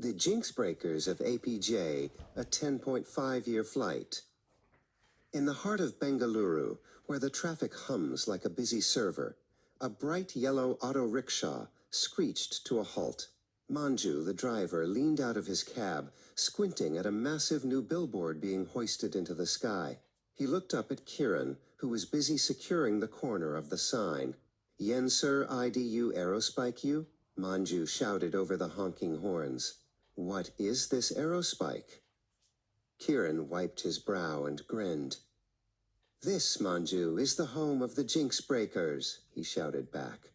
The Jinx Breakers of APJ, a 10.5-year flight. In the heart of Bengaluru, where the traffic hums like a busy server, a bright yellow auto rickshaw screeched to a halt. Manju, the driver, leaned out of his cab, squinting at a massive new billboard being hoisted into the sky. He looked up at Kiran, who was busy securing the corner of the sign. "Yen sir IDU aerospike you?" Manju shouted over the honking horns. "What is this aerospike?" Kiran wiped his brow and grinned. "This, Manju, is the home of the Jinx Breakers," he shouted back.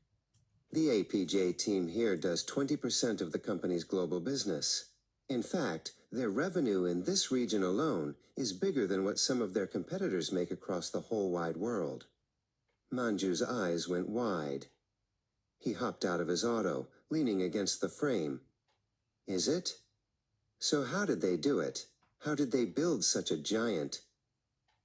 "The APJ team here does 20% of the company's global business. In fact, their revenue in this region alone is bigger than what some of their competitors make across the whole wide world." Manju's eyes went wide. He hopped out of his auto, leaning against the frame. "Is it? So how did they do it? How did they build such a giant?"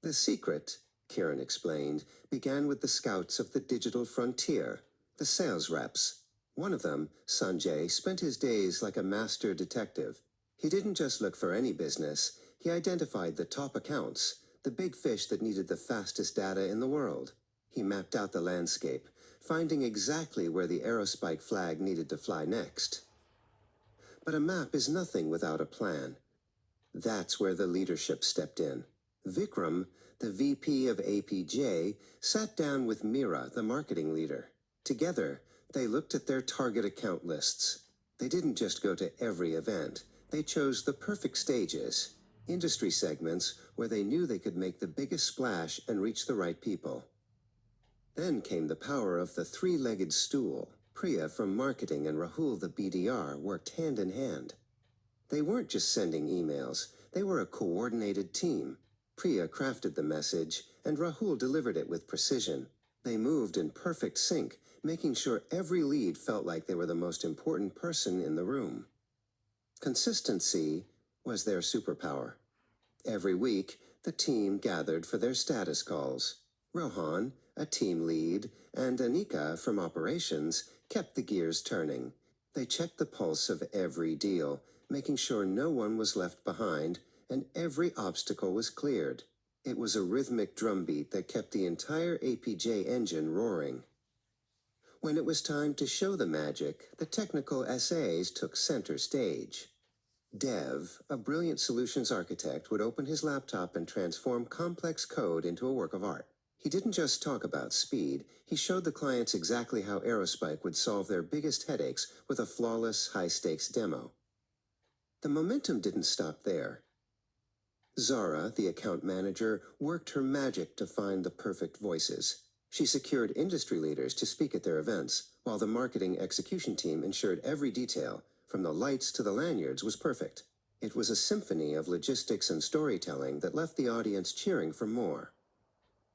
"The secret," Kiran explained, "began with the scouts of the digital frontier, the sales reps. One of them, Sanjay, spent his days like a master detective. He didn't just look for any business. He identified the top accounts, the big fish that needed the fastest data in the world. He mapped out the landscape, finding exactly where the aerospike flag needed to fly next. But a map is nothing without a plan. That's where the leadership stepped in. Vikram, the VP of APJ, sat down with Meera, the marketing leader. Together, they looked at their target account lists. They didn't just go to every event. They chose the perfect stages, industry segments where they knew they could make the biggest splash and reach the right people. Then came the power of the three-legged stool. Priya from marketing and Rahul, the BDR, worked hand in hand. They weren't just sending emails. They were a coordinated team. Priya crafted the message, and Rahul delivered it with precision. They moved in perfect sync, making sure every lead felt like they were the most important person in the room. Consistency was their superpower. Every week, the team gathered for their status calls. Rohan, a team lead, and Anika from operations kept the gears turning. They checked the pulse of every deal, making sure no one was left behind and every obstacle was cleared. It was a rhythmic drumbeat that kept the entire APJ engine roaring. When it was time to show the magic, the technical SAs took center stage. Dev, a brilliant solutions architect, would open his laptop and transform complex code into a work of art. He didn't just talk about speed, he showed the clients exactly how Aerospike would solve their biggest headaches with a flawless, high-stakes demo. The momentum didn't stop there. Zara, the account manager, worked her magic to find the perfect voices. She secured industry leaders to speak at their events, while the marketing execution team ensured every detail, from the lights to the lanyards, was perfect. It was a symphony of logistics and storytelling that left the audience cheering for more.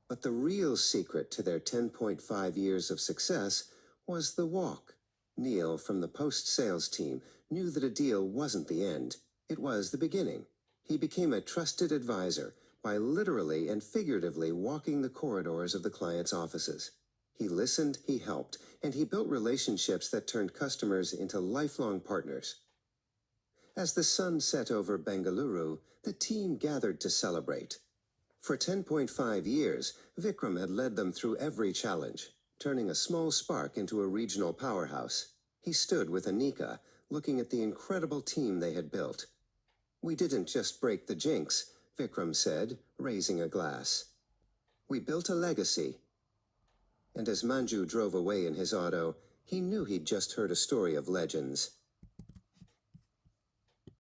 But the real secret to their 10.5 years of success was the walk. Neil, from the post-sales team, knew that a deal wasn't the end. It was the beginning. He became a trusted advisor by literally and figuratively walking the corridors of the client's offices. He listened, he helped, and he built relationships that turned customers into lifelong partners. As the sun set over Bengaluru, the team gathered to celebrate. For 10.5 years, Vikram had led them through every challenge, turning a small spark into a regional powerhouse. He stood with Anika, looking at the incredible team they had built. "We didn't just break the jinx," Vikram said, raising a glass. "We built a legacy." And as Manju drove away in his auto, he knew he'd just heard a story of legends.